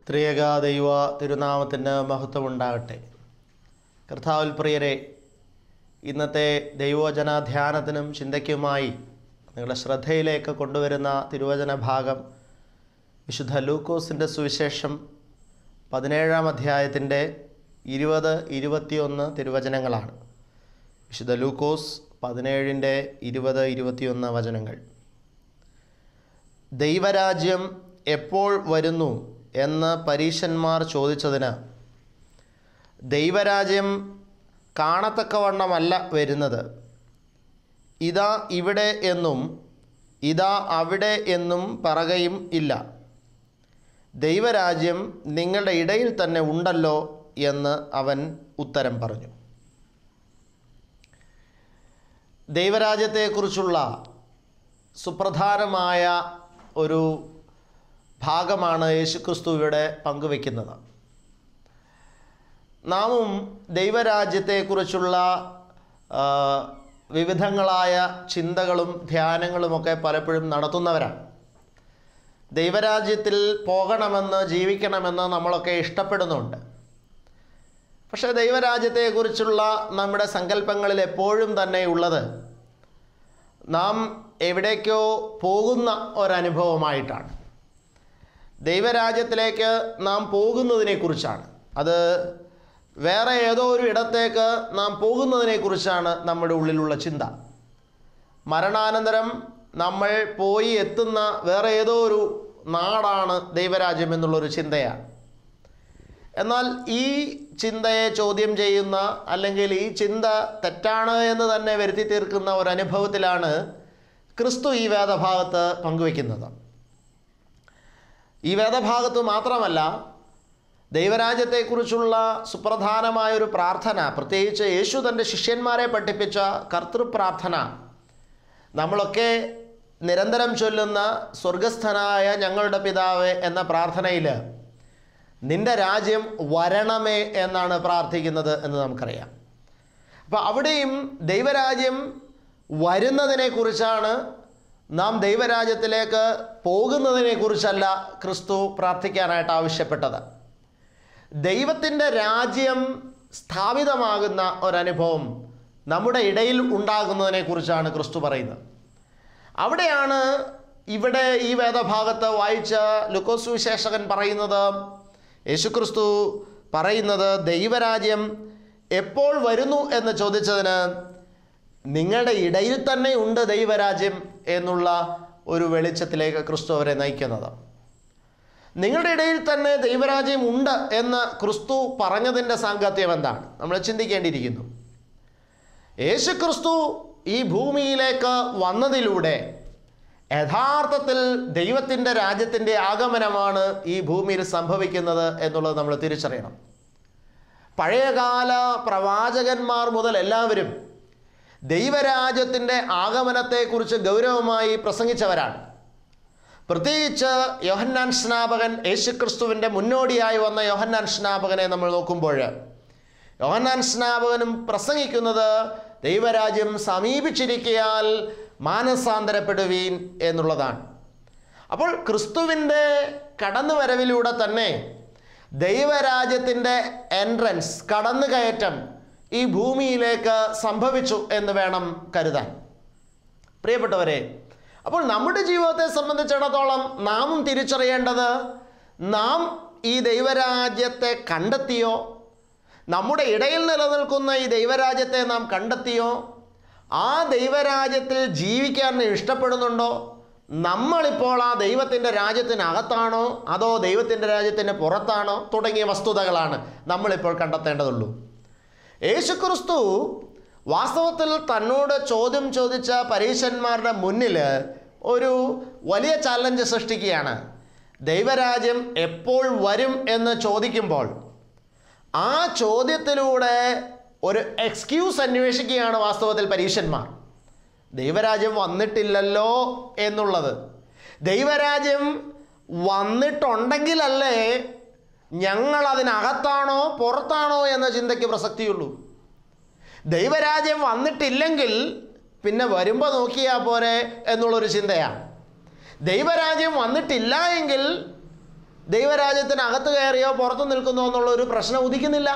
ത്രിയേക ദൈവ തിരുനാമത്തിന് മഹത്വമുണ്ടാകട്ടെ. കർത്താവിൽ പ്രിയരെ, ഇന്നത്തെ ദൈവവചന ധ്യാനത്തിനും ചിന്തയ്ക്കുമായി നിങ്ങളുടെ ശ്രദ്ധയിലേക്ക് കൊണ്ടുവരുന്ന തിരുവചന ഭാഗം വിശുദ്ധ ലൂക്കോസിൻ്റെ സുവിശേഷം 17-ാം അധ്യായത്തിൻ്റെ 20-21 തിരുവചനങ്ങളാണ്. വിശുദ്ധ ലൂക്കോസ് 17-ന്റെ 20-21 വചനങ്ങൾ. ദൈവരാജ്യം എപ്പോൾ വരുന്നു എന്ന് പരീശന്മാർ ചോദിച്ചതിന്, ദൈവരാജ്യം കാണത്തക്കവണ്ണമല്ല വരുന്നത്, ഇതാ ഇവിടെ എന്നും ഇതാ അവിടെ എന്നും പറയുകയും ഇല്ല, ദൈവരാജ്യം നിങ്ങളുടെ ഇടയിൽ തന്നെ ഉണ്ടല്ലോ എന്ന് അവൻ ഉത്തരം പറഞ്ഞു. ദൈവരാജ്യത്തെക്കുറിച്ചുള്ള സുപ്രധാനമായ ഒരു ഭാഗമാണ് യേശുക്രിസ്തു ഇവിടെ പങ്കുവെക്കുന്നത്. നാമും ദൈവരാജ്യത്തെക്കുറിച്ചുള്ള വിവിധങ്ങളായ ചിന്തകളും ധ്യാനങ്ങളുമൊക്കെ പലപ്പോഴും നടത്തുന്നവരാണ്. ദൈവരാജ്യത്തിൽ പോകണമെന്ന്, ജീവിക്കണമെന്ന് നമ്മളൊക്കെ ഇഷ്ടപ്പെടുന്നുണ്ട്. പക്ഷേ ദൈവരാജ്യത്തെക്കുറിച്ചുള്ള നമ്മുടെ സങ്കല്പങ്ങളിൽ എപ്പോഴും തന്നെ ഉള്ളത് നാം എവിടേക്കോ പോകുന്ന ഒരനുഭവമായിട്ടാണ്. ദൈവരാജ്യത്തിലേക്ക് നാം പോകുന്നതിനെക്കുറിച്ചാണ്, അത് വേറെ ഏതോ ഒരു ഇടത്തേക്ക് നാം പോകുന്നതിനെക്കുറിച്ചാണ് നമ്മുടെ ഉള്ളിലുള്ള ചിന്ത. മരണാനന്തരം നമ്മൾ പോയി എത്തുന്ന വേറെ ഏതോ ഒരു നാടാണ് ദൈവരാജ്യം എന്നുള്ളൊരു ചിന്തയാണ്. എന്നാൽ ഈ ചിന്തയെ ചോദ്യം ചെയ്യുന്ന, അല്ലെങ്കിൽ ഈ ചിന്ത തെറ്റാണ് എന്ന് തന്നെ വരുത്തി തീർക്കുന്ന ഒരനുഭവത്തിലാണ് ക്രിസ്തു ഈ വേദഭാഗത്ത് പങ്കുവയ്ക്കുന്നത്. ഈ വേദഭാഗത്ത് മാത്രമല്ല, ദൈവരാജ്യത്തെക്കുറിച്ചുള്ള സുപ്രധാനമായൊരു പ്രാർത്ഥന, പ്രത്യേകിച്ച് യേശു തൻ്റെ ശിഷ്യന്മാരെ പഠിപ്പിച്ച കർത്തൃപ്രാർത്ഥന, നമ്മളൊക്കെ നിരന്തരം ചൊല്ലുന്ന സ്വർഗസ്ഥനായ ഞങ്ങളുടെ പിതാവേ എന്ന പ്രാർത്ഥനയിൽ നിൻ്റെ രാജ്യം വരണമേ എന്നാണ് പ്രാർത്ഥിക്കുന്നത് എന്ന് നമുക്കറിയാം. അപ്പോൾ അവിടെയും ദൈവരാജ്യം വരുന്നതിനെക്കുറിച്ചാണ്, നാം ദൈവരാജ്യത്തിലേക്ക് പോകുന്നതിനെക്കുറിച്ചല്ല ക്രിസ്തു പ്രാർത്ഥിക്കാനായിട്ട് ആവശ്യപ്പെട്ടത്. ദൈവത്തിൻ്റെ രാജ്യം സ്ഥാപിതമാകുന്ന ഒരനുഭവം നമ്മുടെ ഇടയിൽ ഉണ്ടാകുന്നതിനെക്കുറിച്ചാണ് ക്രിസ്തു പറയുന്നത്. അവിടെയാണ് ഇവിടെ ഈ വേദഭാഗത്ത് വായിച്ച ലൂക്കോസ് സുവിശേഷകൻ പറയുന്നത്, യേശുക്രിസ്തു പറയുന്നത്, ദൈവരാജ്യം എപ്പോൾ വരുന്നു എന്ന് ചോദിച്ചതിന് നിങ്ങളുടെ ഇടയിൽ തന്നെ ഉണ്ട് ദൈവരാജ്യം എന്നുള്ള ഒരു വെളിച്ചത്തിലേക്ക് ക്രിസ്തു അവരെ നയിക്കുന്നത്. നിങ്ങളുടെ ഇടയിൽ തന്നെ ദൈവരാജ്യം ഉണ്ട് എന്ന് ക്രിസ്തു പറഞ്ഞതിൻ്റെ സാങ്കത്യം എന്താണ് നമ്മൾ ചിന്തിക്കേണ്ടിയിരിക്കുന്നു. യേശുക്രിസ്തു ഈ ഭൂമിയിലേക്ക് വന്നതിലൂടെ യഥാർത്ഥത്തിൽ ദൈവത്തിൻ്റെ രാജ്യത്തിൻ്റെ ആഗമനമാണ് ഈ ഭൂമിയിൽ സംഭവിക്കുന്നത് എന്നുള്ളത് നമ്മൾ തിരിച്ചറിയണം. പഴയകാല പ്രവാചകന്മാർ മുതൽ എല്ലാവരും ദൈവരാജ്യത്തിൻ്റെ ആഗമനത്തെക്കുറിച്ച് ഗൗരവമായി പ്രസംഗിച്ചവരാണ്. പ്രത്യേകിച്ച് യോഹന്നാൻ സ്നാപകൻ, യേശുക്രിസ്തുവിൻ്റെ മുന്നോടിയായി വന്ന യോഹന്നാൻ സ്നാപകനെ നമ്മൾ നോക്കുമ്പോൾ, യോഹന്നാൻ സ്നാപകനും പ്രസംഗിക്കുന്നത് ദൈവരാജ്യം സമീപിച്ചിരിക്കയാൽ മാനസാന്തരപ്പെടുവീൻ എന്നുള്ളതാണ്. അപ്പോൾ ക്രിസ്തുവിൻ്റെ കടന്നുവരവിലൂടെ തന്നെ ദൈവരാജ്യത്തിൻ്റെ എൻട്രൻസ്, കടന്നുകയറ്റം ഈ ഭൂമിയിലേക്ക് സംഭവിച്ചു എന്ന് വേണം കരുതാൻ. പ്രിയപ്പെട്ടവരെ, അപ്പോൾ നമ്മുടെ ജീവിതത്തെ സംബന്ധിച്ചിടത്തോളം നാമും തിരിച്ചറിയേണ്ടത്, നാം ഈ ദൈവരാജ്യത്തെ കണ്ടെത്തിയോ? നമ്മുടെ ഇടയിൽ നിലനിൽക്കുന്ന ഈ ദൈവരാജ്യത്തെ നാം കണ്ടെത്തിയോ? ആ ദൈവരാജ്യത്തിൽ ജീവിക്കാൻ ഇഷ്ടപ്പെടുന്നുണ്ടോ? നമ്മളിപ്പോൾ ആ ദൈവത്തിൻ്റെ രാജ്യത്തിനകത്താണോ അതോ ദൈവത്തിൻ്റെ രാജ്യത്തിന് പുറത്താണോ തുടങ്ങിയ വസ്തുതകളാണ് നമ്മളിപ്പോൾ കണ്ടെത്തേണ്ടതുള്ളൂ. യേശുക്രിസ്തു വാസ്തവത്തിൽ തന്നോട് ചോദ്യം ചോദിച്ച പരീശന്മാരുടെ മുന്നിൽ ഒരു വലിയ ചാലഞ്ച് സൃഷ്ടിക്കുകയാണ്. ദൈവരാജ്യം എപ്പോൾ വരും എന്ന് ചോദിക്കുമ്പോൾ ആ ചോദ്യത്തിലൂടെ ഒരു എക്സ്ക്യൂസ് അന്വേഷിക്കുകയാണ് വാസ്തവത്തിൽ പരീശന്മാർ. ദൈവരാജ്യം വന്നിട്ടില്ലല്ലോ എന്നുള്ളത്. ദൈവരാജ്യം വന്നിട്ടുണ്ടെങ്കിലല്ലേ ഞങ്ങൾ അതിനകത്താണോ പുറത്താണോ എന്ന ചിന്തയ്ക്ക് പ്രസക്തിയുള്ളൂ. ദൈവരാജ്യം വന്നിട്ടില്ലെങ്കിൽ പിന്നെ വരുമ്പോൾ നോക്കിയാൽ പോരെ എന്നുള്ളൊരു ചിന്തയാണ്. ദൈവരാജ്യം വന്നിട്ടില്ല എങ്കിൽ ദൈവരാജ്യത്തിനകത്ത് കയറിയോ പുറത്തു നിൽക്കുന്നോ എന്നുള്ള ഒരു പ്രശ്നം ഉദിക്കുന്നില്ല.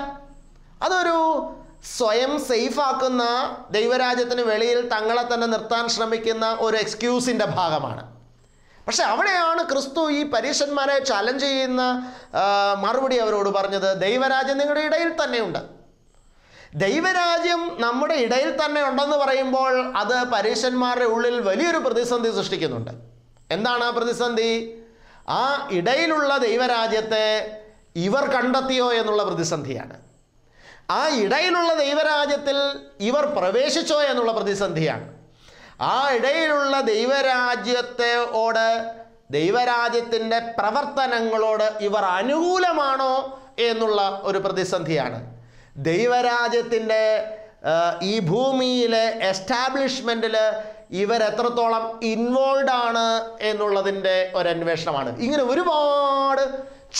അതൊരു സ്വയം സേഫാക്കുന്ന, ദൈവരാജ്യത്തിന് വെളിയിൽ തങ്ങളെ തന്നെ നിർത്താൻ ശ്രമിക്കുന്ന ഒരു എക്സ്ക്യൂസിൻ്റെ ഭാഗമാണ്. പക്ഷെ അവിടെയാണ് ക്രിസ്തു ഈ പരീശന്മാരെ ചലഞ്ച് ചെയ്യുന്ന മറുപടി അവരോട് പറഞ്ഞത്. ദൈവരാജ്യം നിങ്ങളുടെ ഇടയിൽ തന്നെയുണ്ട്. ദൈവരാജ്യം നമ്മുടെ ഇടയിൽ തന്നെ ഉണ്ടെന്ന് പറയുമ്പോൾ അത് പരീശന്മാരുടെ ഉള്ളിൽ വലിയൊരു പ്രതിസന്ധി സൃഷ്ടിക്കുന്നുണ്ട്. എന്താണ് ആ പ്രതിസന്ധി? ആ ഇടയിലുള്ള ദൈവരാജ്യത്തെ ഇവർ കണ്ടെത്തിയോ എന്നുള്ള പ്രതിസന്ധിയാണ്. ആ ഇടയിലുള്ള ദൈവരാജ്യത്തിൽ ഇവർ പ്രവേശിച്ചോ എന്നുള്ള പ്രതിസന്ധിയാണ്. ആ ഇടയിലുള്ള ദൈവരാജ്യത്തോട്, ദൈവരാജ്യത്തിൻ്റെ പ്രവർത്തനങ്ങളോട് ഇവർ അനുകൂലമാണോ എന്നുള്ള ഒരു പ്രതിസന്ധിയാണ്. ദൈവരാജ്യത്തിൻ്റെ ഈ ഭൂമിയിലെ എസ്റ്റാബ്ലിഷ്മെൻറ്റിൽ ഇവരെത്രത്തോളം ഇൻവോൾവ് ആണ് എന്നുള്ളതിൻ്റെ ഒരന്വേഷണമാണ്. ഇങ്ങനെ ഒരുപാട്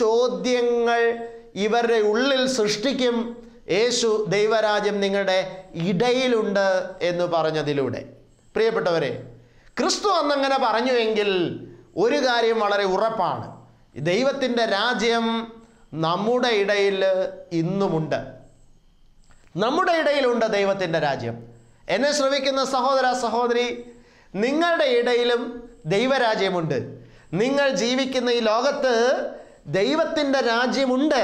ചോദ്യങ്ങൾ ഇവരുടെ ഉള്ളിൽ സൃഷ്ടിക്കും യേശു ദൈവരാജ്യം നിങ്ങളുടെ ഇടയിലുണ്ട് എന്ന് പറഞ്ഞതിലൂടെ. പ്രിയപ്പെട്ടവരെ, ക്രിസ്തു അന്നങ്ങനെ പറഞ്ഞുവെങ്കിൽ ഒരു കാര്യം വളരെ ഉറപ്പാണ്: ദൈവത്തിൻ്റെ രാജ്യം നമ്മുടെ ഇടയിൽ ഇന്നുമുണ്ട്. നമ്മുടെ ഇടയിലുണ്ട് ദൈവത്തിൻ്റെ രാജ്യം. എന്നെ ശ്രവിക്കുന്ന സഹോദര സഹോദരി, നിങ്ങളുടെ ഇടയിലും ദൈവരാജ്യമുണ്ട്. നിങ്ങൾ ജീവിക്കുന്ന ഈ ലോകത്ത് ദൈവത്തിൻ്റെ രാജ്യമുണ്ട്.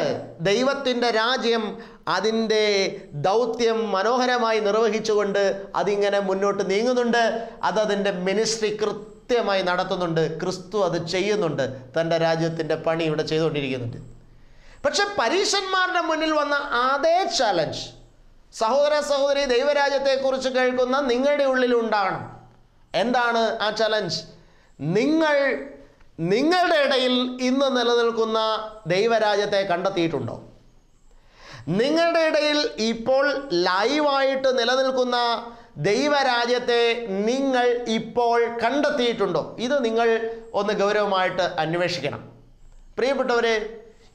ദൈവത്തിൻ്റെ രാജ്യം അതിൻ്റെ ദൗത്യം മനോഹരമായി നിർവഹിച്ചുകൊണ്ട് അതിങ്ങനെ മുന്നോട്ട് നീങ്ങുന്നുണ്ട്. അതതിൻ്റെ മിനിസ്ട്രി കൃത്യമായി നടത്തുന്നുണ്ട്. ക്രിസ്തു അത് ചെയ്യുന്നുണ്ട്. തൻ്റെ രാജ്യത്തിൻ്റെ പണി ഇവിടെ ചെയ്തുകൊണ്ടിരിക്കുന്നുണ്ട്. പക്ഷെ പരീശന്മാരുടെ മുന്നിൽ വന്ന അതേ ചലഞ്ച് സഹോദര സഹോദരി, ദൈവരാജ്യത്തെക്കുറിച്ച് കേൾക്കുന്ന നിങ്ങളുടെ ഉള്ളിൽ ഉണ്ടാകണം. എന്താണ് ആ ചലഞ്ച്? നിങ്ങളുടെ ഇടയിൽ ഇന്ന് നിലനിൽക്കുന്ന ദൈവരാജ്യത്തെ കണ്ടെത്തിയിട്ടുണ്ടോ? നിങ്ങളുടെ ഇടയിൽ ഇപ്പോൾ ലൈവായിട്ട് നിലനിൽക്കുന്ന ദൈവരാജ്യത്തെ നിങ്ങൾ ഇപ്പോൾ കണ്ടെത്തിയിട്ടുണ്ടോ? ഇത് നിങ്ങൾ ഒന്ന് ഗൗരവമായിട്ട് അന്വേഷിക്കണം. പ്രിയപ്പെട്ടവരെ,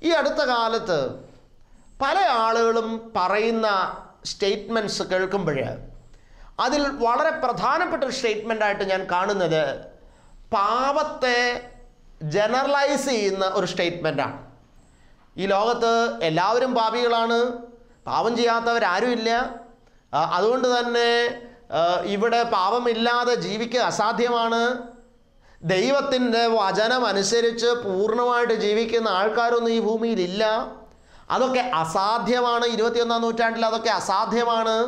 ഈ അടുത്ത കാലത്ത് പല ആളുകളും പറയുന്ന സ്റ്റേറ്റ്മെൻറ്റ്സ് കേൾക്കുമ്പോൾ അതിൽ വളരെ പ്രധാനപ്പെട്ട ഒരു സ്റ്റേറ്റ്മെൻ്റായിട്ട് ഞാൻ കാണുന്നത് പാപത്തെ ജനറലൈസ് ചെയ്യുന്ന ഒരു സ്റ്റേറ്റ്മെൻറ്റാണ്. ഈ ലോകത്ത് എല്ലാവരും പാപികളാണ്, പാപം ചെയ്യാത്തവരാരുമില്ല, അതുകൊണ്ട് തന്നെ ഇവിടെ പാപമില്ലാതെ ജീവിക്കുക അസാധ്യമാണ്, ദൈവത്തിൻ്റെ വചനം അനുസരിച്ച് പൂർണ്ണമായിട്ട് ജീവിക്കുന്ന ആൾക്കാരൊന്നും ഈ ഭൂമിയിലില്ല, അതൊക്കെ അസാധ്യമാണ്, 21-ാം നൂറ്റാണ്ടിൽ അതൊക്കെ അസാധ്യമാണ്.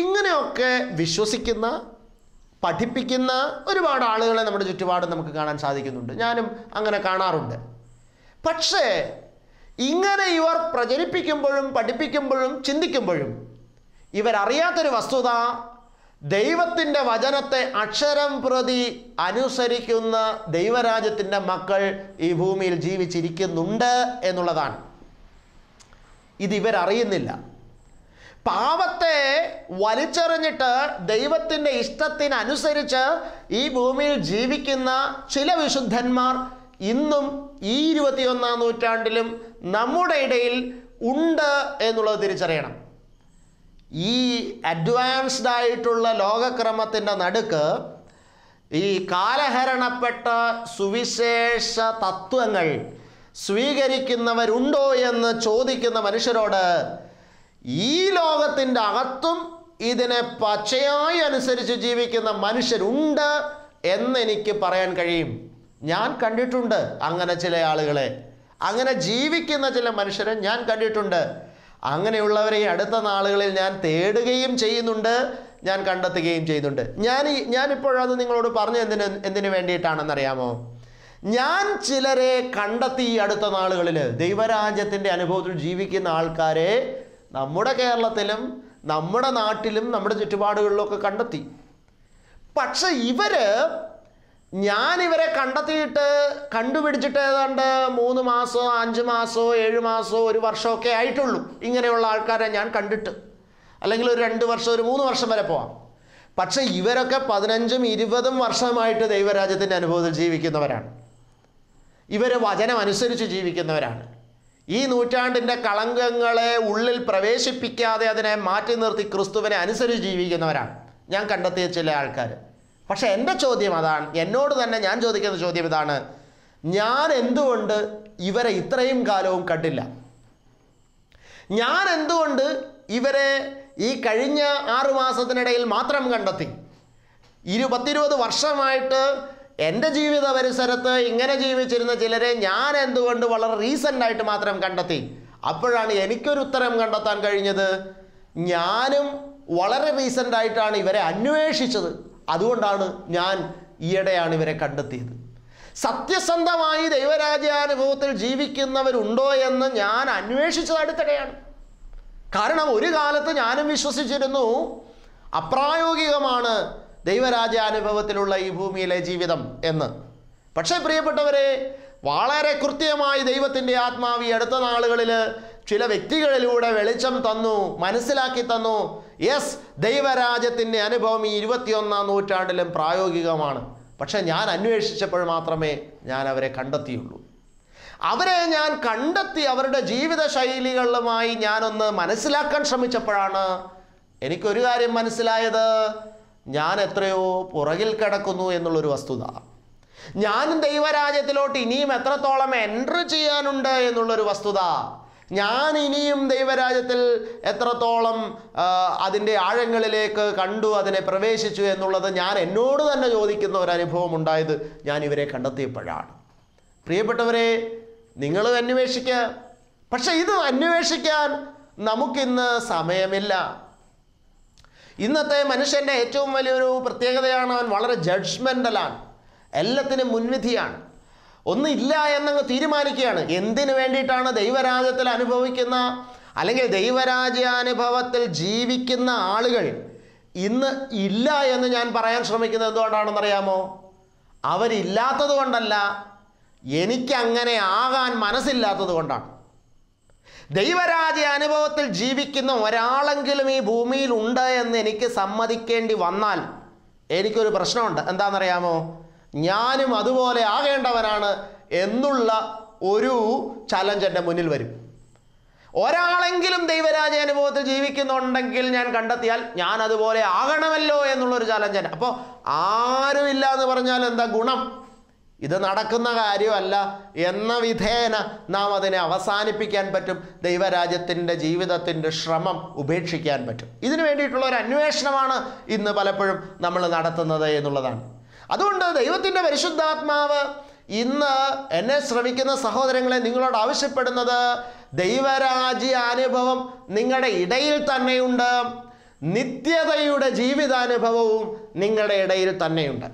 ഇങ്ങനെയൊക്കെ വിശ്വസിക്കുന്ന, പഠിപ്പിക്കുന്ന ഒരുപാട് ആളുകളെ നമ്മുടെ ചുറ്റുപാട് നമുക്ക് കാണാൻ സാധിക്കുന്നുണ്ട്. ഞാനും അങ്ങനെ കാണാറുണ്ട്. പക്ഷേ ഇങ്ങനെ ഇവർ പ്രചരിപ്പിക്കുമ്പോഴും പഠിപ്പിക്കുമ്പോഴും ചിന്തിക്കുമ്പോഴും ഇവരറിയാത്തൊരു വസ്തുത, ദൈവത്തിൻ്റെ വചനത്തെ അക്ഷരം പ്രതി അനുസരിക്കുന്ന ദൈവരാജ്യത്തിൻ്റെ മക്കൾ ഈ ഭൂമിയിൽ ജീവിച്ചിരിക്കുന്നുണ്ട് എന്നുള്ളതാണ്. ഇതിവരറിയുന്നില്ല. പാപത്തെ വലിച്ചെറിഞ്ഞിട്ട് ദൈവത്തിൻ്റെ ഇഷ്ടത്തിനനുസരിച്ച് ഈ ഭൂമിയിൽ ജീവിക്കുന്ന ചില വിശുദ്ധന്മാർ ഇന്നും ഈ 21-ാം നൂറ്റാണ്ടിലും നമ്മുടെ ഇടയിൽ ഉണ്ട് എന്നുള്ളത് തിരിച്ചറിയണം. ഈ അഡ്വാൻസ്ഡ് ആയിട്ടുള്ള ലോകക്രമത്തിൻ്റെ നടുക്ക് ഈ കാലഹരണപ്പെട്ട സുവിശേഷ തത്വങ്ങൾ സ്വീകരിക്കുന്നവരുണ്ടോ എന്ന് ചോദിക്കുന്ന മനുഷ്യരോട് ഈ ലോകത്തിൻ്റെ അകത്തും ഇതിനെ പച്ചയായി അനുസരിച്ച് ജീവിക്കുന്ന മനുഷ്യരുണ്ട് എന്നെനിക്ക് പറയാൻ കഴിയും. ഞാൻ കണ്ടിട്ടുണ്ട് അങ്ങനെ ചില ആളുകളെ, അങ്ങനെ ജീവിക്കുന്ന ചില മനുഷ്യരെ ഞാൻ കണ്ടിട്ടുണ്ട്. അങ്ങനെയുള്ളവരെ ഈ അടുത്ത നാളുകളിൽ ഞാൻ തേടുകയും ചെയ്യുന്നുണ്ട്, ഞാൻ കണ്ടെത്തുകയും ചെയ്യുന്നുണ്ട്. ഞാനിപ്പോഴത് നിങ്ങളോട് പറഞ്ഞു എന്തിനു വേണ്ടിയിട്ടാണെന്നറിയാമോ? ഞാൻ ചിലരെ കണ്ടെത്തി ഈ അടുത്ത നാളുകളിൽ ദൈവരാജ്യത്തിൻ്റെ അനുഭവത്തിൽ ജീവിക്കുന്ന ആൾക്കാരെ നമ്മുടെ കേരളത്തിലും നമ്മുടെ നാട്ടിലും നമ്മുടെ ചുറ്റുപാടുകളിലൊക്കെ കണ്ടെത്തി. പക്ഷെ ഞാനിവരെ കണ്ടുപിടിച്ചിട്ട് ഏതാണ്ട് 3 മാസമോ 5 മാസമോ 7 മാസമോ 1 വർഷമൊക്കെ ആയിട്ടുള്ളൂ. ഇങ്ങനെയുള്ള ആൾക്കാരെ ഞാൻ കണ്ടിട്ട്, അല്ലെങ്കിൽ ഒരു 2 വർഷം, ഒരു 3 വർഷം വരെ പോവാം. പക്ഷെ ഇവരൊക്കെ 15ഉം 20ഉം വർഷമായിട്ട് ദൈവരാജ്യത്തിൻ്റെ അനുഭവത്തിൽ ജീവിക്കുന്നവരാണ്. ഇവർ വചനം അനുസരിച്ച് ജീവിക്കുന്നവരാണ്. ഈ നൂറ്റാണ്ടിൻ്റെ കളങ്കങ്ങളെ ഉള്ളിൽ പ്രവേശിപ്പിക്കാതെ അതിനെ മാറ്റി നിർത്തി ക്രിസ്തുവിനെ അനുസരിച്ച് ജീവിക്കുന്നവരാണ് ഞാൻ കണ്ടെത്തിയ ചില ആൾക്കാർ. പക്ഷെ എൻ്റെ ചോദ്യം അതാണ്, എന്നോട് തന്നെ ഞാൻ ചോദിക്കുന്ന ചോദ്യം ഇതാണ്: ഞാൻ എന്തുകൊണ്ട് ഇവരെ ഇത്രയും കാലവും കണ്ടില്ല? ഞാൻ എന്തുകൊണ്ട് ഇവരെ ഈ കഴിഞ്ഞ 6 മാസത്തിനിടയിൽ മാത്രം കണ്ടെത്തി? 10-20 വർഷമായിട്ട് എൻ്റെ ജീവിത പരിസരത്ത് ഇങ്ങനെ ജീവിച്ചിരുന്ന ചിലരെ ഞാൻ എന്തുകൊണ്ട് വളരെ റീസെൻ്റായിട്ട് മാത്രം കണ്ടെത്തി? അപ്പോഴാണ് എനിക്കൊരു ഉത്തരം കണ്ടെത്താൻ കഴിഞ്ഞത്. ഞാനും വളരെ റീസെൻ്റായിട്ടാണ് ഇവരെ അന്വേഷിച്ചത്. അതുകൊണ്ടാണ് ഞാൻ ഈയിടെയാണ് ഇവരെ കണ്ടെത്തിയത്. സത്യസന്ധമായി ദൈവരാജ്യാനുഭവത്തിൽ ജീവിക്കുന്നവരുണ്ടോ എന്ന് ഞാൻ അന്വേഷിച്ചത് അടുത്തിടെയാണ്. കാരണം ഒരു കാലത്ത് ഞാനും വിശ്വസിച്ചിരുന്നു അപ്രായോഗികമാണ് ദൈവരാജ്യാനുഭവത്തിലുള്ള ഈ ഭൂമിയിലെ ജീവിതം എന്ന്. പക്ഷേ പ്രിയപ്പെട്ടവരെ, വളരെ കൃത്യമായി ദൈവത്തിൻ്റെ ആത്മാവ് ഈ അടുത്ത നാളുകളിൽ ചില വ്യക്തികളിലൂടെ വെളിച്ചം തന്നു, മനസ്സിലാക്കി തന്നു. യെസ്, ദൈവരാജ്യത്തിൻ്റെ അനുഭവം ഈ 21-ാം നൂറ്റാണ്ടിലും പ്രായോഗികമാണ്. പക്ഷെ ഞാൻ അന്വേഷിച്ചപ്പോൾ മാത്രമേ ഞാൻ അവരെ കണ്ടെത്തിയുള്ളൂ. അവരെ ഞാൻ കണ്ടെത്തി അവരുടെ ജീവിത ശൈലികളുമായി ഞാനൊന്ന് മനസ്സിലാക്കാൻ ശ്രമിച്ചപ്പോഴാണ് എനിക്കൊരു കാര്യം മനസ്സിലായത്. ഞാൻ എത്രയോ പുറകിൽ കിടക്കുന്നു എന്നുള്ളൊരു വസ്തുത. ഞാനും ദൈവരാജ്യത്തിലോട്ട് ഇനിയും എത്രത്തോളം എൻട്രി ചെയ്യാനുണ്ട് എന്നുള്ളൊരു വസ്തുത. ഞാൻ ഇനിയും ദൈവരാജ്യത്തിൽ എത്രത്തോളം അതിൻ്റെ ആഴങ്ങളിലേക്ക് കണ്ടു, അതിനെ പ്രവേശിച്ചു എന്നുള്ളത് ഞാൻ എന്നോട് തന്നെ ചോദിക്കുന്ന ഒരു അനുഭവം ഉണ്ടായത് ഞാൻ ഇവരെ കണ്ടെത്തിയപ്പോഴാണ്. പ്രിയപ്പെട്ടവരെ, നിങ്ങളും അന്വേഷിക്കുക. പക്ഷെ ഇത് അന്വേഷിക്കാൻ നമുക്കിന്ന് സമയമില്ല. ഇന്നത്തെ മനുഷ്യൻ്റെ ഏറ്റവും വലിയൊരു പ്രത്യേകതയാണ് അവൻ വളരെ ജഡ്ജ്മെൻ്റലാണ്, എല്ലാത്തിനും മുൻവിധിയാണ്. ഒന്നില്ല എന്നങ്ങ് തീരുമാനിക്കുകയാണ്. എന്തിനു വേണ്ടിയിട്ടാണ് ദൈവരാജ്യത്തിൽ അനുഭവിക്കുന്ന അല്ലെങ്കിൽ ദൈവരാജ്യാനുഭവത്തിൽ ജീവിക്കുന്ന ആളുകൾ ഇന്ന് ഇല്ല എന്ന് ഞാൻ പറയാൻ ശ്രമിക്കുന്നത് എന്തുകൊണ്ടാണെന്നറിയാമോ? അവരില്ലാത്തത് കൊണ്ടല്ല, എനിക്കങ്ങനെ ആകാൻ മനസ്സില്ലാത്തത് കൊണ്ടാണ്. ദൈവരാജ്യ അനുഭവത്തിൽ ജീവിക്കുന്ന ഒരാളെങ്കിലും ഈ ഭൂമിയിൽ ഉണ്ട് എന്ന് എനിക്ക് സമ്മതിക്കേണ്ടി വന്നാൽ എനിക്കൊരു പ്രശ്നമുണ്ട്. എന്താണെന്നറിയാമോ? ഞാനും അതുപോലെ ആകേണ്ടവനാണ് എന്നുള്ള ഒരു ചലഞ്ച് എൻ്റെ മുന്നിൽ വരും. ഒരാളെങ്കിലും ദൈവരാജ്യ അനുഭവത്തിൽ ജീവിക്കുന്നുണ്ടെങ്കിൽ ഞാൻ കണ്ടെത്തിയാൽ ഞാൻ അതുപോലെ ആകണമല്ലോ എന്നുള്ളൊരു ചലഞ്ച്. അപ്പോൾ ആരുമില്ല എന്ന് പറഞ്ഞാൽ എന്താ ഗുണം? ഇത് നടക്കുന്ന കാര്യമല്ല എന്ന വിധേന നാം അതിനെ അവസാനിപ്പിക്കാൻ പറ്റും. ദൈവരാജ്യത്തിൻ്റെ ജീവിതത്തിൻ്റെ ശ്രമം ഉപേക്ഷിക്കാൻ പറ്റും. ഇതിനു വേണ്ടിയിട്ടുള്ള ഒരു അന്വേഷണമാണ് ഇന്ന് പലപ്പോഴും നമ്മൾ നടത്തുന്നത് എന്നുള്ളതാണ്. അതുകൊണ്ട് ദൈവത്തിൻ്റെ പരിശുദ്ധാത്മാവ് ഇന്ന് എന്നെ ശ്രമിക്കുന്ന സഹോദരങ്ങളെ നിങ്ങളോട് ആവശ്യപ്പെടുന്നത്, ദൈവരാജ്യ അനുഭവം നിങ്ങളുടെ ഇടയിൽ തന്നെയുണ്ട്, നിത്യതയുടെ ജീവിതാനുഭവവും നിങ്ങളുടെ ഇടയിൽ തന്നെയുണ്ട്.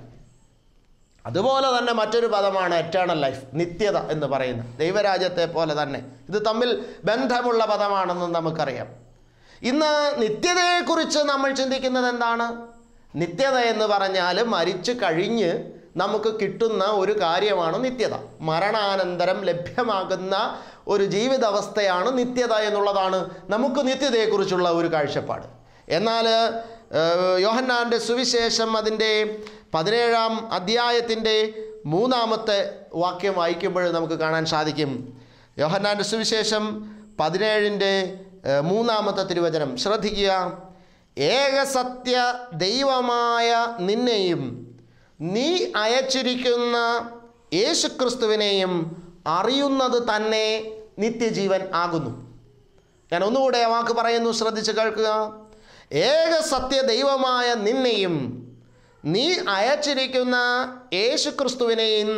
അതുപോലെ തന്നെ മറ്റൊരു പദമാണ് എറ്റേണൽ ലൈഫ്, നിത്യത എന്ന് പറയുന്നത്. ദൈവരാജ്യത്തെ പോലെ തന്നെ ഇത് തമ്മിൽ ബന്ധമുള്ള പദമാണെന്ന് നമുക്കറിയാം. ഇന്ന് നിത്യതയെക്കുറിച്ച് നമ്മൾ ചിന്തിക്കുന്നത് എന്താണ്? നിത്യത എന്ന് പറഞ്ഞാൽ മരിച്ചു കഴിഞ്ഞ് നമുക്ക് കിട്ടുന്ന ഒരു കാര്യമാണ് നിത്യത. മരണാനന്തരം ലഭ്യമാകുന്ന ഒരു ജീവിതാവസ്ഥയാണ് നിത്യത എന്നുള്ളതാണ് നമുക്ക് നിത്യതയെക്കുറിച്ചുള്ള ഒരു കാഴ്ചപ്പാട്. എന്നാൽ യോഹന്നാൻ്റെ സുവിശേഷം അതിൻ്റെ 17-ാം അധ്യായത്തിൻ്റെ 3-ാമത്തെ വാക്യം വായിക്കുമ്പോൾ നമുക്ക് കാണാൻ സാധിക്കും. യോഹന്നാൻ്റെ സുവിശേഷം 17-ന്റെ 3-ാമത്തെ തിരുവചനം ശ്രദ്ധിക്കുക. ഏകസത്യ ദൈവമായ നിന്നെയും നീ അയച്ചിരിക്കുന്ന യേശുക്രിസ്തുവിനെയും അറിയുന്നത് തന്നെ നിത്യജീവൻ ആകുന്നു. ഞാൻ ഒന്നുകൂടെ ആ വാക്ക് പറയുന്നു, ശ്രദ്ധിച്ച് കേൾക്കുക. ഏകസത്യ ദൈവമായ നിന്നെയും നീ അയച്ചിരിക്കുന്ന യേശുക്രിസ്തുവിനെയും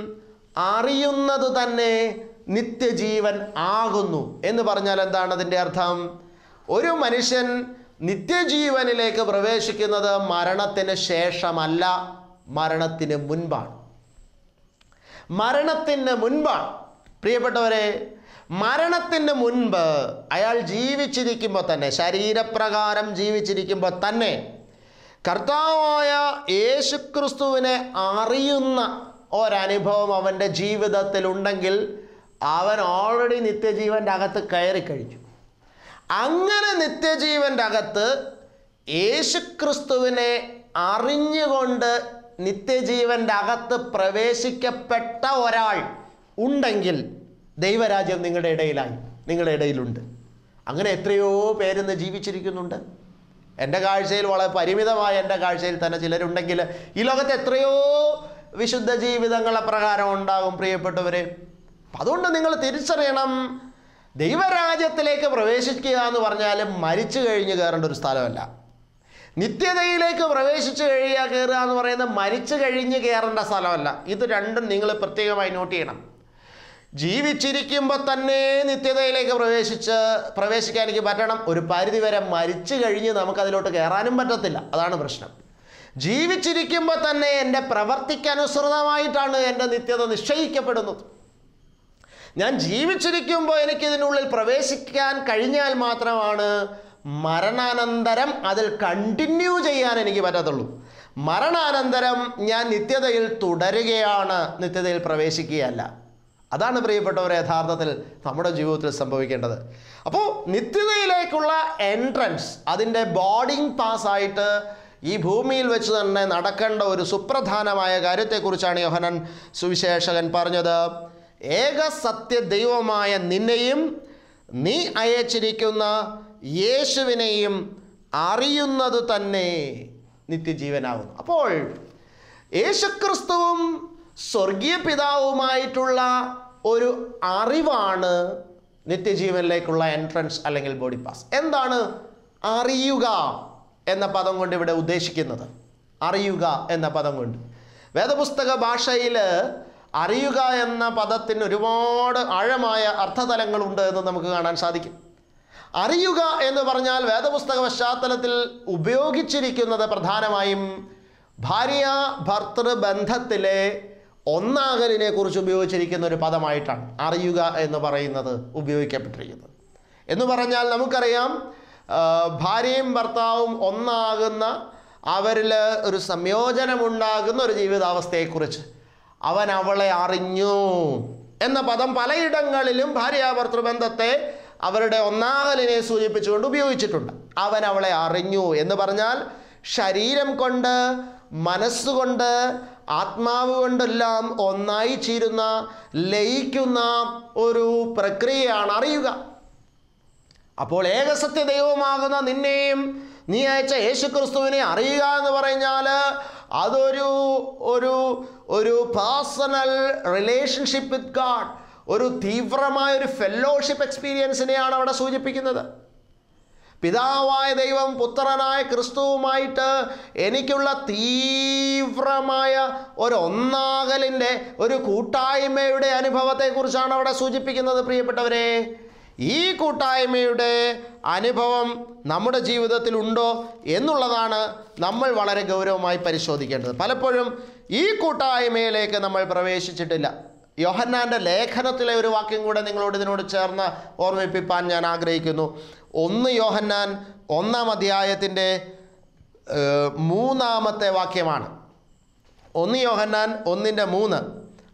അറിയുന്നത് തന്നെ നിത്യജീവൻ ആകുന്നു എന്ന് പറഞ്ഞാൽ എന്താണ് അതിൻ്റെ അർത്ഥം? ഒരു മനുഷ്യൻ നിത്യജീവനിലേക്ക് പ്രവേശിക്കുന്നത് മരണത്തിന് ശേഷമല്ല, മരണത്തിന് മുൻപാണ്. മരണത്തിന് മുൻപാണ്. പ്രിയപ്പെട്ടവരെ, മരണത്തിന് മുൻപ് അയാൾ ജീവിച്ചിരിക്കുമ്പോൾ തന്നെ, ശരീരപ്രകാരം ജീവിച്ചിരിക്കുമ്പോൾ തന്നെ കർത്താവായ യേശുക്രിസ്തുവിനെ അറിയുന്ന ഒരനുഭവം അവൻ്റെ ജീവിതത്തിലുണ്ടെങ്കിൽ അവൻ ഓൾറെഡി നിത്യജീവൻ്റെ അകത്ത് കയറിക്കഴിഞ്ഞു. അങ്ങനെ നിത്യജീവൻ്റെ അകത്ത് യേശുക്രിസ്തുവിനെ അറിഞ്ഞുകൊണ്ട് നിത്യജീവൻ്റെ അകത്ത് പ്രവേശിക്കപ്പെട്ട ഒരാൾ ഉണ്ടെങ്കിൽ ദൈവരാജ്യം നിങ്ങളുടെ ഇടയിലായി, നിങ്ങളുടെ ഇടയിലുണ്ട്. അങ്ങനെ എത്രയോ പേരിന്ന് ജീവിച്ചിരിക്കുന്നുണ്ട്. എൻ്റെ കാഴ്ചയിൽ വളരെ പരിമിതമായ എൻ്റെ കാഴ്ചയിൽ തന്നെ ചിലരുണ്ടെങ്കിൽ ഈ ലോകത്ത് എത്രയോ വിശുദ്ധ ജീവിതങ്ങളെ പ്രകാരം ഉണ്ടാകും പ്രിയപ്പെട്ടവരെ. അതുകൊണ്ട് നിങ്ങൾ തിരിച്ചറിയണം, ദൈവരാജ്യത്തിലേക്ക് പ്രവേശിക്കുക എന്ന് പറഞ്ഞാൽ മരിച്ചു കഴിഞ്ഞ് കയറേണ്ട ഒരു സ്ഥലമല്ല. നിത്യതയിലേക്ക് പ്രവേശിച്ചു കയറുക എന്ന് പറയുന്നത് മരിച്ചു കഴിഞ്ഞ് കയറേണ്ട സ്ഥലമല്ല. ഇത് രണ്ടും നിങ്ങൾ പ്രത്യേകമായി നോട്ട് ചെയ്യണം. ജീവിച്ചിരിക്കുമ്പോൾ തന്നെ നിത്യതയിലേക്ക് പ്രവേശിക്കാൻ എനിക്ക് പറ്റണം. ഒരു പരിധിവരെ മരിച്ചു കഴിഞ്ഞ് നമുക്കതിലോട്ട് കയറാനും പറ്റത്തില്ല. അതാണ് പ്രശ്നം. ജീവിച്ചിരിക്കുമ്പോൾ തന്നെ എൻ്റെ പ്രവർത്തിക്കനുസൃതമായിട്ടാണ് എൻ്റെ നിത്യത നിശ്ചയിക്കപ്പെടുന്നത്. ഞാൻ ജീവിച്ചിരിക്കുമ്പോൾ എനിക്കിതിനുള്ളിൽ പ്രവേശിക്കാൻ കഴിഞ്ഞാൽ മാത്രമാണ് മരണാനന്തരം അതിൽ കണ്ടിന്യൂ ചെയ്യാൻ എനിക്ക് പറ്റത്തുള്ളൂ. മരണാനന്തരം ഞാൻ നിത്യതയിൽ തുടരുകയാണ്, നിത്യതയിൽ പ്രവേശിക്കുകയല്ല. അതാണ് പ്രിയപ്പെട്ടവരെ യഥാർത്ഥത്തിൽ നമ്മുടെ ജീവിതത്തിൽ സംഭവിക്കേണ്ടത്. അപ്പോൾ നിത്യതയിലേക്കുള്ള എൻട്രൻസ്, അതിൻ്റെ ബോർഡിംഗ് പാസ്സായിട്ട് ഈ ഭൂമിയിൽ വെച്ച് തന്നെ നടക്കേണ്ട ഒരു സുപ്രധാനമായ കാര്യത്തെക്കുറിച്ചാണ് യോഹന്നാൻ സുവിശേഷകൻ പറഞ്ഞത്. ഏക സത്യ ദൈവമായ നിന്നെയും നീ അയച്ചിരിക്കുന്ന യേശുവിനെയും അറിയുന്നത് തന്നെ നിത്യജീവനാകുന്നു. അപ്പോൾ യേശുക്രിസ്തുവും സ്വർഗീയ പിതാവുമായിട്ടുള്ള ഒരു അറിവാണ് നിത്യജീവനിലേക്കുള്ള എൻട്രൻസ് അല്ലെങ്കിൽ ബോഡി പാസ്. എന്താണ് അറിയുക എന്ന പദം കൊണ്ട് ഇവിടെ ഉദ്ദേശിക്കുന്നത്? അറിയുക എന്ന പദം കൊണ്ട് വേദപുസ്തക ഭാഷയിൽ അറിയുക എന്ന പദത്തിന് ഒരുപാട് ആഴമായ അർത്ഥതലങ്ങളുണ്ട് എന്ന് നമുക്ക് കാണാൻ സാധിക്കും. അറിയുക എന്ന് പറഞ്ഞാൽ വേദപുസ്തക പശ്ചാത്തലത്തിൽ ഉപയോഗിച്ചിരിക്കുന്നത് പ്രധാനമായും ഭാര്യ ഭർത്തൃ ബന്ധത്തിലെ ഒന്നാകലിനെ കുറിച്ച് ഉപയോഗിച്ചിരിക്കുന്ന ഒരു പദമായിട്ടാണ് അറിയുക എന്ന് പറയുന്നത് ഉപയോഗിക്കപ്പെട്ടിരിക്കുന്നത്. എന്ന് പറഞ്ഞാൽ നമുക്കറിയാം, ഭാര്യയും ഭർത്താവും ഒന്നാകുന്ന, അവരിൽ ഒരു സംയോജനമുണ്ടാകുന്ന ഒരു ജീവിതാവസ്ഥയെക്കുറിച്ച് അവൻ അവളെ അറിഞ്ഞു എന്ന പദം പലയിടങ്ങളിലും ഭാര്യാഭർത്തൃബന്ധത്തെ അവരുടെ ഒന്നാകലിനെ സൂചിപ്പിച്ചുകൊണ്ട് ഉപയോഗിച്ചിട്ടുണ്ട്. അവൻ അവളെ അറിഞ്ഞു എന്ന് പറഞ്ഞാൽ ശരീരം കൊണ്ട്, മനസ്സുകൊണ്ട്, ആത്മാവ് കൊണ്ടെല്ലാം ഒന്നായി ചേരുന്ന, ലയിക്കുന്ന ഒരു പ്രക്രിയയാണ് അറിയുക. അപ്പോൾ ഏകസത്യ ദൈവമാകുന്ന നിന്നെയും നീ അയച്ച യേശുക്രിസ്തുവിനെ അറിയുക എന്ന് പറഞ്ഞാൽ അതൊരു ഒരു ഒരു പേഴ്സണൽ റിലേഷൻഷിപ്പ് വിത്ത് ഗാഡ്, ഒരു തീവ്രമായ ഒരു ഫെല്ലോഷിപ്പ് എക്സ്പീരിയൻസിനെയാണ് അവിടെ സൂചിപ്പിക്കുന്നത്. പിതാവായ ദൈവം പുത്രനായ ക്രിസ്തുവുമായിട്ട് എനിക്കുള്ള തീവ്രമായ ഒരു ഒന്നാകലിൻ്റെ, ഒരു കൂട്ടായ്മയുടെ അനുഭവത്തെക്കുറിച്ചാണ് അവിടെ സൂചിപ്പിക്കുന്നത്. പ്രിയപ്പെട്ടവരെ, ഈ കൂട്ടായ്മയുടെ അനുഭവം നമ്മുടെ ജീവിതത്തിൽ ഉണ്ടോ എന്നുള്ളതാണ് നമ്മൾ വളരെ ഗൗരവമായി പരിശോധിക്കേണ്ടത്. പലപ്പോഴും ഈ കൂട്ടായ്മയിലേക്ക് നമ്മൾ പ്രവേശിച്ചിട്ടില്ല. യോഹന്നാൻ്റെ ലേഖനത്തിലെ ഒരു വാക്യം കൂടെ നിങ്ങളോട് ഇതിനോട് ചേർന്ന് ഓർമ്മിപ്പിക്കാൻ ഞാൻ ആഗ്രഹിക്കുന്നു. 1 യോഹന്നാൻ 1-ാം അധ്യായത്തിൻ്റെ 3-ാമത്തെ വാക്യമാണ്. 1 യോഹന്നാൻ 1:3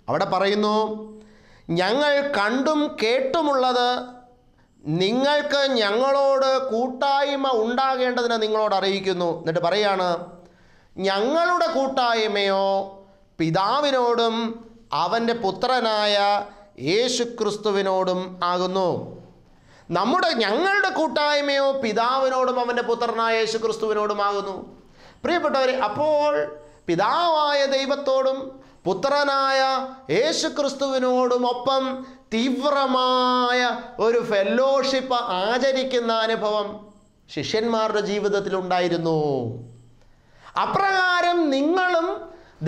അവിടെ പറയുന്നു, ഞങ്ങൾ കണ്ടും കേട്ടുമുള്ളത് നിങ്ങൾക്ക് ഞങ്ങളോട് കൂട്ടായ്മ ഉണ്ടാകേണ്ടതിന് നിങ്ങളോട് അറിയിക്കുന്നു. എന്നിട്ട് പറയാണ്, ഞങ്ങളുടെ കൂട്ടായ്മയോ പിതാവിനോടും അവൻ്റെ പുത്രനായ യേശുക്രിസ്തുവിനോടും ആകുന്നു. ഞങ്ങളുടെ കൂട്ടായ്മയോ പിതാവിനോടും അവൻ്റെ പുത്രനായ യേശുക്രിസ്തുവിനോടുമാകുന്നു. പ്രിയപ്പെട്ടവരെ, അപ്പോൾ പിതാവായ ദൈവത്തോടും പുത്രനായ യേശുക്രിസ്തുവിനോടുമൊപ്പം തീവ്രമായ ഒരു ഫെല്ലോഷിപ്പ് ആചരിക്കുന്ന അനുഭവം ശിഷ്യന്മാരുടെ ജീവിതത്തിൽ ഉണ്ടായിരുന്നു. അപ്രകാരം നിങ്ങളും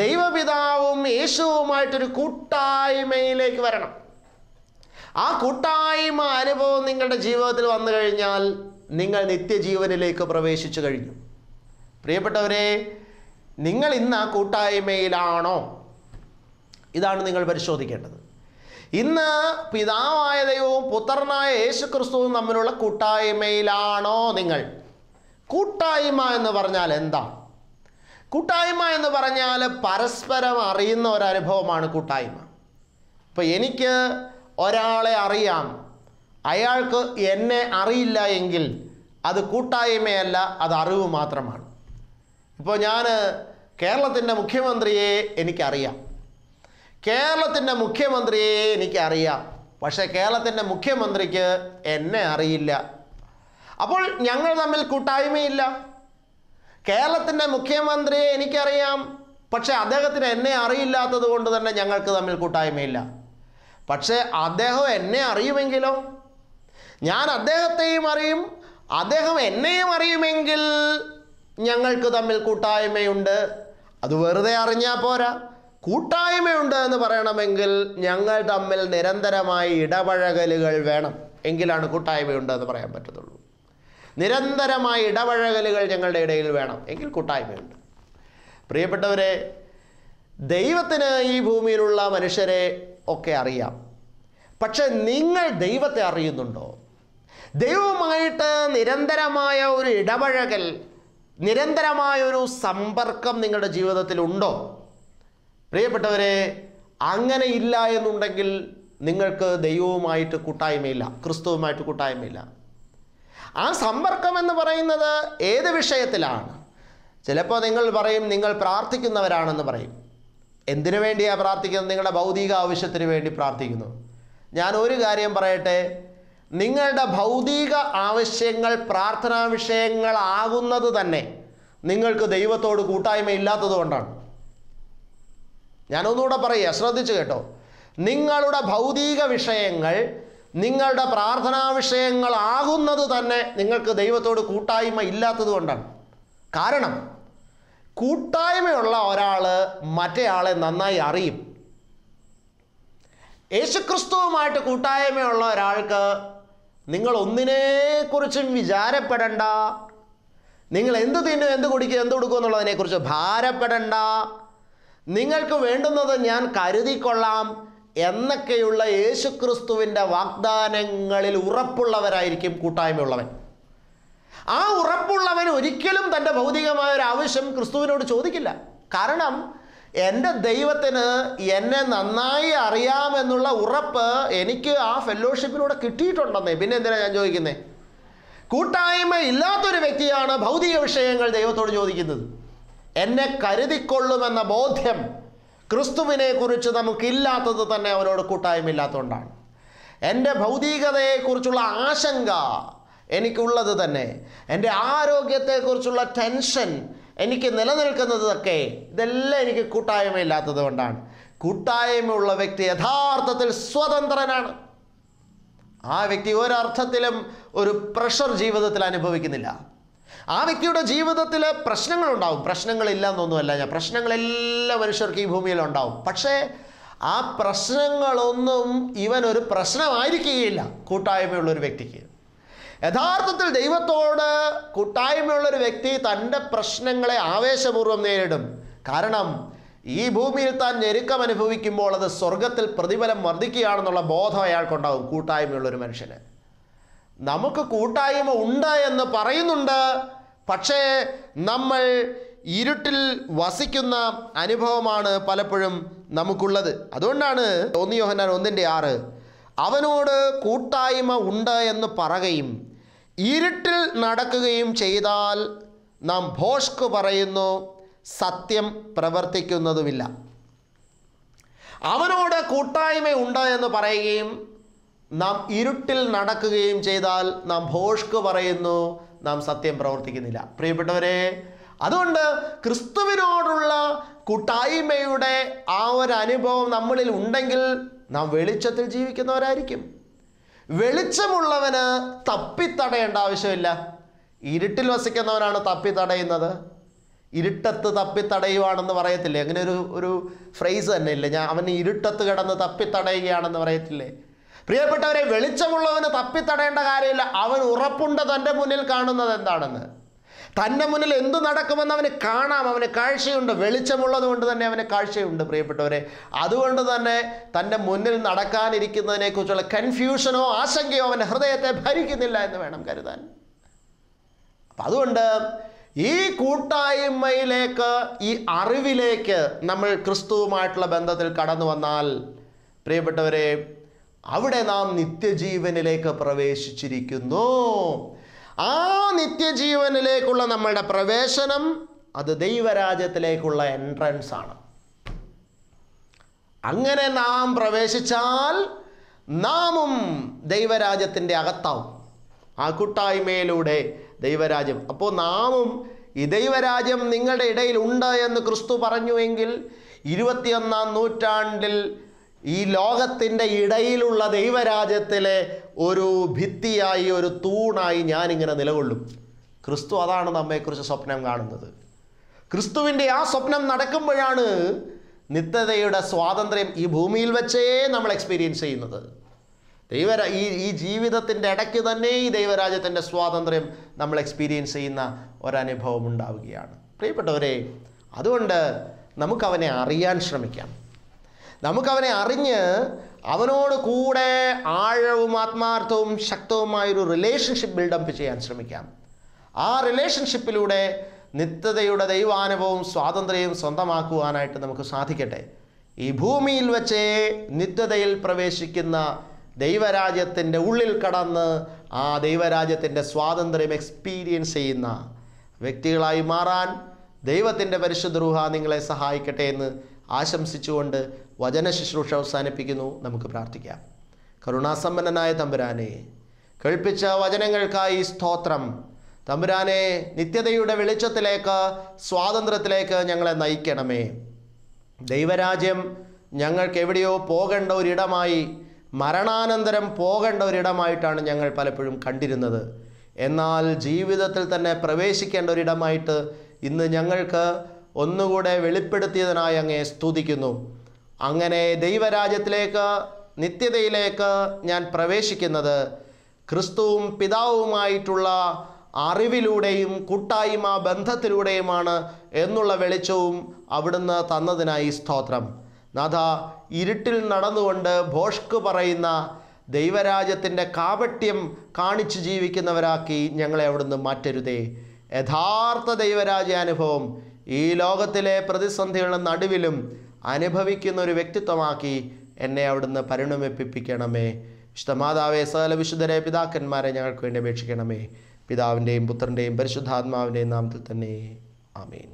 ദൈവപിതാവും യേശുവുമായിട്ടൊരു കൂട്ടായ്മയിലേക്ക് വരണം. ആ കൂട്ടായ്മ അനുഭവം നിങ്ങളുടെ ജീവിതത്തിൽ വന്നു കഴിഞ്ഞാൽ നിങ്ങൾ നിത്യജീവനിലേക്ക് പ്രവേശിച്ചു കഴിഞ്ഞു. പ്രിയപ്പെട്ടവരെ, നിങ്ങൾ ഇന്ന് ആ കൂട്ടായ്മയിലാണോ? ഇതാണ് നിങ്ങൾ പരിശോധിക്കേണ്ടത്. ഇന്ന് പിതാവായ ദൈവവും പുത്രനായ യേശുക്രിസ്തുവും തമ്മിലുള്ള കൂട്ടായ്മയിലാണോ നിങ്ങൾ? കൂട്ടായ്മ എന്ന് പറഞ്ഞാൽ എന്താ? കൂട്ടായ്മ എന്ന് പറഞ്ഞാൽ പരസ്പരം അറിയുന്ന ഒരനുഭവമാണ് കൂട്ടായ്മ. ഇപ്പോൾ എനിക്ക് ഒരാളെ അറിയാം, അയാൾക്ക് എന്നെ അറിയില്ല എങ്കിൽ അത് കൂട്ടായ്മയല്ല, അത് അറിവ് മാത്രമാണ്. ഇപ്പോൾ ഞാൻ കേരളത്തിൻ്റെ മുഖ്യമന്ത്രിയെ എനിക്കറിയാം, പക്ഷേ കേരളത്തിൻ്റെ മുഖ്യമന്ത്രിക്ക് എന്നെ അറിയില്ല. അപ്പോൾ ഞങ്ങൾ തമ്മിൽ കൂട്ടായ്മയില്ല. കേരളത്തിൻ്റെ മുഖ്യമന്ത്രിയെ എനിക്കറിയാം, പക്ഷേ അദ്ദേഹത്തിന് എന്നെ അറിയില്ലാത്തത് കൊണ്ട് തന്നെ ഞങ്ങൾക്ക് തമ്മിൽ കൂട്ടായ്മയില്ല. പക്ഷേ അദ്ദേഹം എന്നെ അറിയുമെങ്കിലോ, ഞാൻ അദ്ദേഹത്തെയും അറിയും, അദ്ദേഹം എന്നെയും അറിയുമെങ്കിൽ ഞങ്ങൾക്ക് തമ്മിൽ കൂട്ടായ്മയുണ്ട്. അത് വെറുതെ അറിഞ്ഞാൽ പോരാ, കൂട്ടായ്മയുണ്ട് എന്ന് പറയണമെങ്കിൽ ഞങ്ങൾ തമ്മിൽ നിരന്തരമായി ഇടപഴകലുകൾ വേണം. എങ്കിലാണ് കൂട്ടായ്മയുണ്ട് എന്ന് പറയാൻ പറ്റത്തുള്ളൂ. നിരന്തരമായ ഇടപഴകലുകൾ ഞങ്ങളുടെ ഇടയിൽ വേണം, എങ്കിൽ കൂട്ടായ്മയുണ്ട്. പ്രിയപ്പെട്ടവരെ, ദൈവത്തിന് ഈ ഭൂമിയിലുള്ള മനുഷ്യരെ ഒക്കെ അറിയാം. പക്ഷെ നിങ്ങൾ ദൈവത്തെ അറിയുന്നുണ്ടോ? ദൈവവുമായിട്ട് നിരന്തരമായ ഒരു ഇടപഴകൽ, നിരന്തരമായ ഒരു സമ്പർക്കം നിങ്ങളുടെ ജീവിതത്തിലുണ്ടോ? പ്രിയപ്പെട്ടവരെ, അങ്ങനെ ഇല്ല എന്നുണ്ടെങ്കിൽ നിങ്ങൾക്ക് ദൈവവുമായിട്ട് കൂട്ടായ്മയില്ല, ക്രിസ്തുവുമായിട്ട് കൂട്ടായ്മയില്ല. ആ സമ്പർക്കം എന്ന് പറയുന്നത് ഏത് വിഷയത്തിലാണ്? ചിലപ്പോൾ നിങ്ങൾ പറയും നിങ്ങൾ പ്രാർത്ഥിക്കുന്നവരാണെന്ന് പറയും. എന്തിനു വേണ്ടിയാണ് പ്രാർത്ഥിക്കുന്നത്? നിങ്ങളുടെ ഭൗതിക ആവശ്യത്തിന് വേണ്ടി പ്രാർത്ഥിക്കുന്നു. ഞാൻ ഒരു കാര്യം പറയട്ടെ, നിങ്ങളുടെ ഭൗതിക ആവശ്യങ്ങൾ പ്രാർത്ഥനാ വിഷയങ്ങളാകുന്നത് തന്നെ നിങ്ങൾക്ക് ദൈവത്തോട് കൂട്ടായ്മ ഇല്ലാത്തത് കൊണ്ടാണ്. ഞാനൊന്നുകൂടെ പറയുക, ശ്രദ്ധിച്ചു കേട്ടോ. നിങ്ങളുടെ ഭൗതിക വിഷയങ്ങൾ നിങ്ങളുടെ പ്രാർത്ഥനാ വിഷയങ്ങളാകുന്നത് തന്നെ നിങ്ങൾക്ക് ദൈവത്തോട് കൂട്ടായ്മ ഇല്ലാത്തത് കൊണ്ടാണ്. കാരണം കൂട്ടായ്മയുള്ള ഒരാൾ മറ്റേയാളെ നന്നായി അറിയും. യേശുക്രിസ്തുവുമായിട്ട് കൂട്ടായ്മയുള്ള ഒരാൾക്ക് നിങ്ങൾ ഒന്നിനെക്കുറിച്ചും വിചാരപ്പെടണ്ട. നിങ്ങൾ എന്ത് തിന്നും, എന്ത് കുടിക്കും, എന്ത് കൊടുക്കും എന്നുള്ളതിനെക്കുറിച്ച് ഭാരപ്പെടണ്ട. നിങ്ങൾക്ക് വേണ്ടുന്നത് ഞാൻ കരുതിക്കൊള്ളാം എന്നൊക്കെയുള്ള യേശുക്രിസ്തുവിൻ്റെ വാഗ്ദാനങ്ങളിൽ ഉറപ്പുള്ളവരായിരിക്കും കൂട്ടായ്മയുള്ളവൻ. ആ ഉറപ്പുള്ളവൻ ഒരിക്കലും തൻ്റെ ഭൗതികമായ ഒരു ആവശ്യം ക്രിസ്തുവിനോട് ചോദിക്കില്ല. കാരണം എൻ്റെ ദൈവത്തിന് എന്നെ നന്നായി അറിയാമെന്നുള്ള ഉറപ്പ് എനിക്ക് ആ ഫെല്ലോഷിപ്പിലൂടെ കിട്ടിയിട്ടുണ്ടെന്നേ. പിന്നെ എന്തിനാണ് ഞാൻ ചോദിക്കുന്നത്? കൂട്ടായ്മ ഇല്ലാത്തൊരു വ്യക്തിയാണ് ഭൗതിക വിഷയങ്ങൾ ദൈവത്തോട് ചോദിക്കുന്നത്. എന്നെ കരുതിക്കൊള്ളുമെന്ന ബോധ്യം ക്രിസ്തുവിനെ കുറിച്ച് നമുക്കില്ലാത്തത് തന്നെ അവനോട് കൂട്ടായ്മയില്ലാത്തതുകൊണ്ടാണ്. എൻ്റെ ഭൗതികതയെക്കുറിച്ചുള്ള ആശങ്ക എനിക്കുള്ളത് തന്നെ, എൻ്റെ ആരോഗ്യത്തെക്കുറിച്ചുള്ള ടെൻഷൻ എനിക്ക് നിലനിൽക്കുന്നതൊക്കെ, ഇതെല്ലാം എനിക്ക് കൂട്ടായ്മയില്ലാത്തത് കൊണ്ടാണ്. കൂട്ടായ്മയുള്ള വ്യക്തി യഥാർത്ഥത്തിൽ സ്വതന്ത്രനാണ്. ആ വ്യക്തി ഒരർത്ഥത്തിലും ഒരു പ്രഷർ ജീവിതത്തിൽ അനുഭവിക്കുന്നില്ല. ആ വ്യക്തിയുടെ ജീവിതത്തിൽ പ്രശ്നങ്ങളുണ്ടാവും. പ്രശ്നങ്ങളില്ല എന്നൊന്നുമല്ല പ്രശ്നങ്ങളെല്ലാം മനുഷ്യർക്ക് ഈ ഭൂമിയിലുണ്ടാവും. പക്ഷേ ആ പ്രശ്നങ്ങളൊന്നും ഇവനൊരു പ്രശ്നമായിരിക്കുകയില്ല കൂട്ടായ്മയുള്ളൊരു വ്യക്തിക്ക്. യഥാർത്ഥത്തിൽ ദൈവത്തോട് കൂട്ടായ്മയുള്ളൊരു വ്യക്തി തൻ്റെ പ്രശ്നങ്ങളെ ആവേശപൂർവ്വം നേരിടും. കാരണം ഈ ഭൂമിയിൽ താൻ ഞെരുക്കം അനുഭവിക്കുമ്പോൾ അത് സ്വർഗത്തിൽ പ്രതിഫലം വർദ്ധിക്കുകയാണെന്നുള്ള ബോധം അയാൾക്കുണ്ടാകും. കൂട്ടായ്മയുള്ളൊരു മനുഷ്യന്. നമുക്ക് കൂട്ടായ്മ ഉണ്ട് എന്ന് പറയുന്നുണ്ട്, പക്ഷേ നമ്മൾ ഇരുട്ടിൽ വസിക്കുന്ന അനുഭവമാണ് പലപ്പോഴും നമുക്കുള്ളത്. അതുകൊണ്ടാണ് 1 യോഹന്നാൻ 1:6 അവനോട് കൂട്ടായ്മ ഉണ്ട് എന്ന് പറയുകയും ഇരുട്ടിൽ നടക്കുകയും ചെയ്താൽ നാം ഭോഷ്ക് പറയുന്നു, സത്യം പ്രവർത്തിക്കുന്നതുമില്ല. അവനോട് കൂട്ടായ്മ ഉണ്ട് എന്ന് പറയുകയും നാം ഇരുട്ടിൽ നടക്കുകയും ചെയ്താൽ നാം ഭോഷ്ക് പറയുന്നു, നാം സത്യം പ്രവർത്തിക്കുന്നില്ല. പ്രിയപ്പെട്ടവരെ, അതുകൊണ്ട് ക്രിസ്തുവിനോടുള്ള കൂട്ടായ്മയുടെ ആ ഒരു അനുഭവം നമ്മളിൽ ഉണ്ടെങ്കിൽ നാം വെളിച്ചത്തിൽ ജീവിക്കുന്നവരായിരിക്കും. വെളിച്ചമുള്ളവന് തപ്പിത്തടയേണ്ട ആവശ്യമില്ല. ഇരുട്ടിൽ വസിക്കുന്നവനാണ് തപ്പിത്തടയുന്നത്. ഇരുട്ടത്ത് തപ്പിത്തടയുവാണെന്ന് പറയത്തില്ലേ? അങ്ങനെ ഒരു ഫ്രേസ് തന്നെ ഇല്ലേ? അവൻ ഇരുട്ടത്ത് കിടന്ന് തപ്പിത്തടയുകയാണെന്ന് പറയത്തില്ലേ? പ്രിയപ്പെട്ടവരെ, വെളിച്ചമുള്ളവന് തപ്പിത്തടയേണ്ട കാര്യമില്ല. അവൻ ഉറപ്പുണ്ട് തൻ്റെ മുന്നിൽ കാണുന്നത് എന്താണെന്ന്. തൻ്റെ മുന്നിൽ എന്തു നടക്കുമെന്ന് അവന് കാണാം. അവന് കാഴ്ചയുണ്ട്. വെളിച്ചമുള്ളത് കൊണ്ട് തന്നെ അവന് കാഴ്ചയുണ്ട്. പ്രിയപ്പെട്ടവരെ, അതുകൊണ്ട് തന്നെ തൻ്റെ മുന്നിൽ നടക്കാനിരിക്കുന്നതിനെക്കുറിച്ചുള്ള കൺഫ്യൂഷനോ ആശങ്കയോ അവൻ്റെ ഹൃദയത്തെ ഭരിക്കുന്നില്ല എന്ന് വേണം കരുതാൻ. അപ്പം അതുകൊണ്ട് ഈ കൂട്ടായ്മയിലേക്ക്, ഈ അറിവിലേക്ക് നമ്മൾ ക്രിസ്തുവുമായിട്ടുള്ള ബന്ധത്തിൽ കടന്നു വന്നാൽ പ്രിയപ്പെട്ടവരെ, അവിടെ നാം നിത്യജീവനിലേക്ക് പ്രവേശിച്ചിരിക്കുന്നു. ആ നിത്യജീവനിലേക്കുള്ള നമ്മളുടെ പ്രവേശനം അത് ദൈവരാജ്യത്തിലേക്കുള്ള എൻട്രൻസ് ആണ്. അങ്ങനെ നാം പ്രവേശിച്ചാൽ നാമും ദൈവരാജ്യത്തിൻ്റെ അകത്താവും. ആ കൂട്ടായ്മയിലൂടെ ദൈവരാജ്യം. അപ്പോൾ നാമും ഈ ദൈവരാജ്യം നിങ്ങളുടെ ഇടയിൽ ഉണ്ട് എന്ന് ക്രിസ്തു പറഞ്ഞുവെങ്കിൽ 21-ാം നൂറ്റാണ്ടിൽ ഈ ലോകത്തിൻ്റെ ഇടയിലുള്ള ദൈവരാജ്യത്തിലെ ഒരു ഭിത്തിയായി, ഒരു തൂണായി ഞാനിങ്ങനെ നിലകൊള്ളും. ക്രിസ്തു അതാണ് നമ്മെക്കുറിച്ച് സ്വപ്നം കാണുന്നത്. ക്രിസ്തുവിൻ്റെ ആ സ്വപ്നം നടക്കുമ്പോഴാണ് നിത്യതയുടെ സ്വാതന്ത്ര്യം ഈ ഭൂമിയിൽ വെച്ചേ നമ്മൾ എക്സ്പീരിയൻസ് ചെയ്യുന്നത്. ഈ ജീവിതത്തിൻ്റെ ഇടയ്ക്ക് തന്നെ ഈ ദൈവരാജ്യത്തിൻ്റെ സ്വാതന്ത്ര്യം നമ്മൾ എക്സ്പീരിയൻസ് ചെയ്യുന്ന ഒരനുഭവം ഉണ്ടാവുകയാണ്. പ്രിയപ്പെട്ടവരെ, അതുകൊണ്ട് നമുക്കവനെ അറിയാൻ ശ്രമിക്കാം. നമുക്കവനെ അറിഞ്ഞ് അവനോട് കൂടെ ആഴവും ആത്മാർത്ഥവും ശക്തവുമായൊരു റിലേഷൻഷിപ്പ് ബിൽഡപ്പ് ചെയ്യാൻ ശ്രമിക്കാം. ആ റിലേഷൻഷിപ്പിലൂടെ നിത്യതയുടെ ദൈവാനുഭവവും സ്വാതന്ത്ര്യവും സ്വന്തമാക്കുവാനായിട്ട് നമുക്ക് സാധിക്കട്ടെ. ഈ ഭൂമിയിൽ വെച്ച് നിത്യതയിൽ പ്രവേശിക്കുന്ന ദൈവരാജ്യത്തിൻ്റെ ഉള്ളിൽ കടന്ന് ആ ദൈവരാജ്യത്തിൻ്റെ സ്വാതന്ത്ര്യം എക്സ്പീരിയൻസ് ചെയ്യുന്ന വ്യക്തികളായി മാറാൻ ദൈവത്തിൻ്റെ പരിശുദ്ധ റൂഹ നിങ്ങളെ സഹായിക്കട്ടെ എന്ന് ആശംസിച്ചുകൊണ്ട് വചന ശുശ്രൂഷ അവസാനിപ്പിക്കുന്നു. നമുക്ക് പ്രാർത്ഥിക്കാം. കരുണാസമ്പന്നനായ തമ്പുരാനെ, കേൾപ്പിച്ച വചനങ്ങൾക്കായി സ്തോത്രം. തമ്പുരാനെ, നിത്യതയുടെ വെളിച്ചത്തിലേക്ക്, സ്വാതന്ത്ര്യത്തിലേക്ക് ഞങ്ങളെ നയിക്കണമേ. ദൈവരാജ്യം ഞങ്ങൾക്ക് എവിടെയോ പോകേണ്ട ഒരിടമായി, മരണാനന്തരം പോകേണ്ട ഒരിടമായിട്ടാണ് ഞങ്ങൾ പലപ്പോഴും കണ്ടിരുന്നത്. എന്നാൽ ജീവിതത്തിൽ തന്നെ പ്രവേശിക്കേണ്ട ഒരിടമായിട്ട് ഇന്ന് ഞങ്ങൾക്ക് ഒന്നുകൂടെ വെളിപ്പെടുത്തിയതിനായി അങ്ങയെ സ്തുതിക്കുന്നു. അങ്ങനെ ദൈവരാജ്യത്തിലേക്ക്, നിത്യതയിലേക്ക് ഞാൻ പ്രവേശിക്കുന്നത് ക്രിസ്തുവും പിതാവുമായിട്ടുള്ള അറിവിലൂടെയും കൂട്ടായ്മ ബന്ധത്തിലൂടെയുമാണ് എന്നുള്ള വെളിച്ചവും അവിടുന്ന് തന്നതിനായി സ്തോത്രം. നാഥ, ഇരുട്ടിൽ നടന്നുകൊണ്ട് ഭോഷ്ക് പറയുന്ന ദൈവരാജ്യത്തിൻ്റെ കാപട്യം കാണിച്ചു ജീവിക്കുന്നവരാക്കി ഞങ്ങളെ അവിടുന്ന് മാറ്റരുതേ. യഥാർത്ഥ ദൈവരാജ്യാനുഭവം ഈ ലോകത്തിലെ പ്രതിസന്ധികളുടെ നടുവിലും അനുഭവിക്കുന്ന ഒരു വ്യക്തിത്വമാക്കി എന്നെ അവിടുന്ന് പരിണമിപ്പിക്കണമേ. വിശുദ്ധമാതാവേ, സകല വിശുദ്ധരെ പിതാക്കന്മാരെ ഞങ്ങൾക്ക് വേണ്ടി അപേക്ഷിക്കണമേ. പിതാവിൻ്റെയും പുത്രൻ്റെയും പരിശുദ്ധാത്മാവിൻ്റെയും നാമത്തിൽ തന്നെ. ആമേൻ.